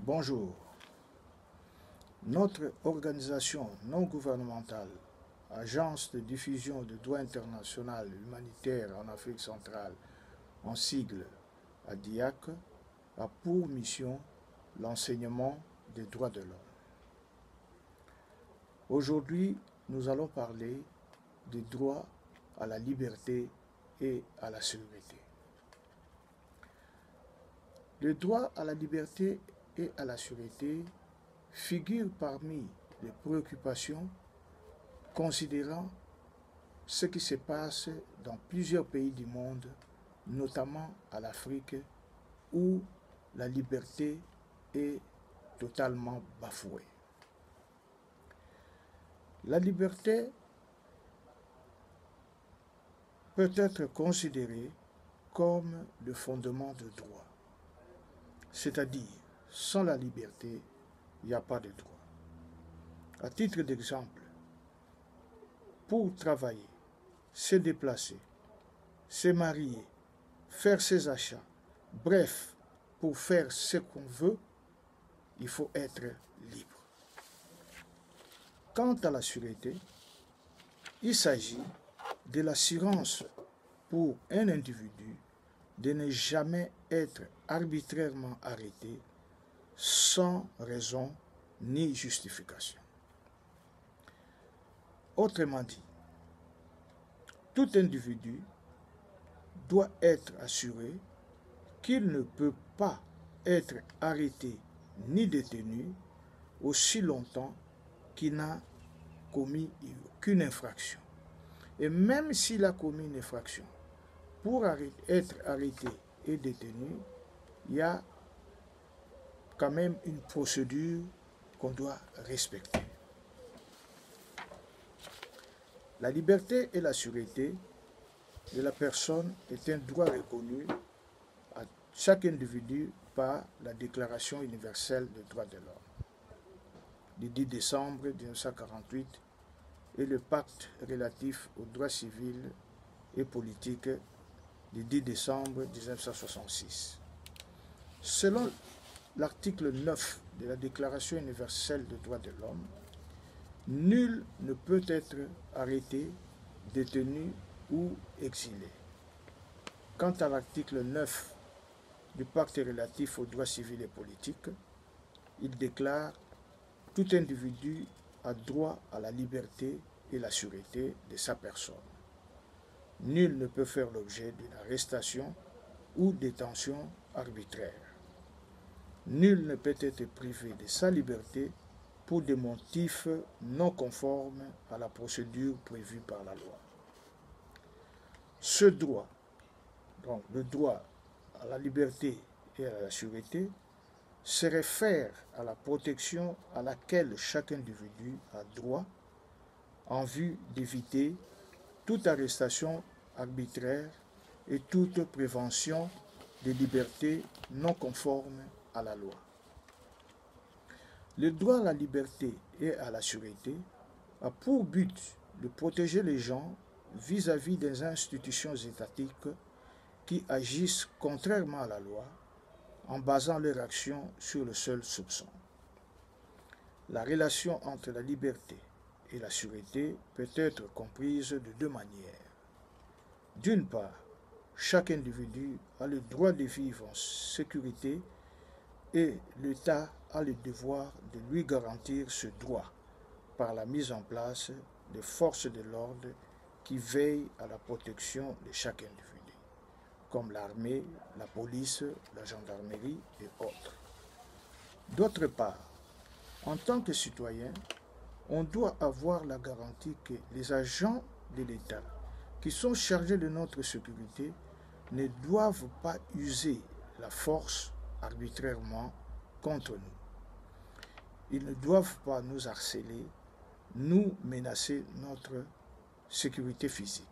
Bonjour. Notre organisation non gouvernementale, Agence de diffusion de droit international humanitaire en Afrique centrale, en sigle ADIAC, a pour mission l'enseignement des droits de l'homme. Aujourd'hui, nous allons parler des droits à la liberté et à la sécurité. Le droit à la liberté et à la sécurité figure parmi les préoccupations considérant ce qui se passe dans plusieurs pays du monde, notamment à l'Afrique, où la liberté est totalement bafouée. La liberté peut être considérée comme le fondement de droit, c'est-à-dire sans la liberté, il n'y a pas de droit. À titre d'exemple, pour travailler, se déplacer, se marier, faire ses achats, bref, pour faire ce qu'on veut, il faut être libre. Quant à la sécurité, il s'agit de l'assurance pour un individu de ne jamais être arbitrairement arrêté sans raison ni justification. Autrement dit, tout individu doit être assuré qu'il ne peut pas être arrêté ni détenu aussi longtemps qu'il n'a commis aucune infraction. Et même s'il a commis une infraction, pour être arrêté et détenu, il y a quand même une procédure qu'on doit respecter. La liberté et la sécurité de la personne est un droit reconnu à chaque individu par la Déclaration universelle des droits de l'homme du 10 décembre 1948 et le pacte relatif aux droits civils et politiques du 10 décembre 1966. Selon l'article 9 de la Déclaration universelle des droits de l'homme, nul ne peut être arrêté, détenu ou exilé. Quant à l'article 9 du pacte relatif aux droits civils et politiques, il déclare « Tout individu a droit à la liberté et la sûreté de sa personne. Nul ne peut faire l'objet d'une arrestation ou détention arbitraire. Nul ne peut être privé de sa liberté pour des motifs non conformes à la procédure prévue par la loi. » Ce droit, donc le droit à la liberté et à la sécurité, se réfère à la protection à laquelle chaque individu a droit en vue d'éviter toute arrestation arbitraire et toute prévention des libertés non conformes à la loi. Le droit à la liberté et à la sécurité a pour but de protéger les gens vis-à-vis des institutions étatiques qui agissent contrairement à la loi en basant leur action sur le seul soupçon. La relation entre la liberté et la sécurité peut être comprise de deux manières. D'une part, chaque individu a le droit de vivre en sécurité et l'État a le devoir de lui garantir ce droit par la mise en place de forces de l'ordre qui veillent à la protection de chaque individu, comme l'armée, la police, la gendarmerie et autres. D'autre part, en tant que citoyen, on doit avoir la garantie que les agents de l'État qui sont chargés de notre sécurité ne doivent pas user la force arbitrairement contre nous. Ils ne doivent pas nous harceler, nous menacer notre sécurité physique.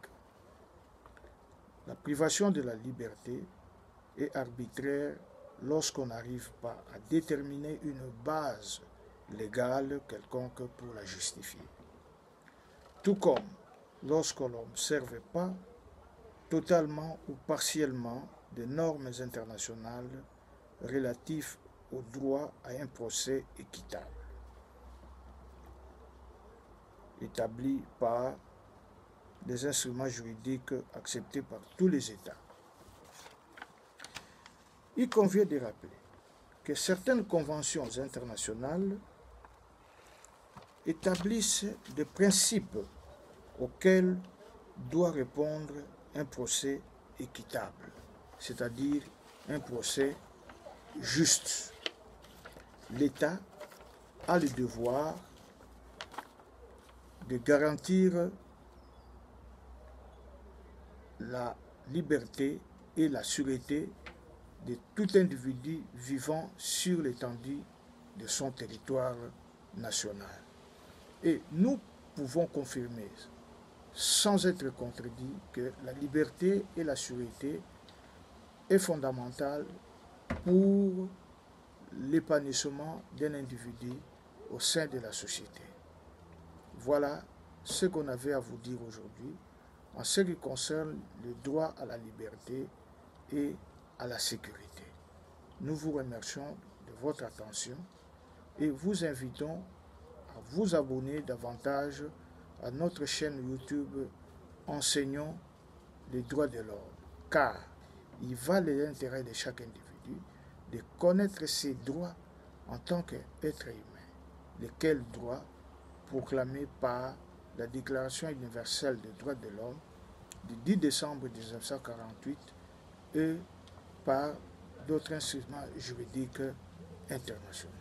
La privation de la liberté est arbitraire lorsqu'on n'arrive pas à déterminer une base légale quelconque pour la justifier. Tout comme lorsqu'on n'observe pas totalement ou partiellement des normes internationales relatives au droit à un procès équitable, établi par des instruments juridiques acceptés par tous les États. Il convient de rappeler que certaines conventions internationales établissent des principes auxquels doit répondre un procès équitable, c'est-à-dire un procès juste. L'État a le devoir de garantir la liberté et la sûreté de tout individu vivant sur l'étendue de son territoire national. Et nous pouvons confirmer, sans être contredit, que la liberté et la sûreté est fondamentale pour l'épanouissement d'un individu au sein de la société. Voilà ce qu'on avait à vous dire aujourd'hui en ce qui concerne le droit à la liberté et à la sécurité. Nous vous remercions de votre attention et vous invitons à vous abonner davantage à notre chaîne YouTube Enseignons les droits de l'homme, car il va de l'intérêt de chaque individu de connaître ses droits en tant qu'être humain, lesquels droits proclamés par la Déclaration universelle des droits de l'homme du 10 décembre 1948 et par d'autres instruments juridiques internationaux.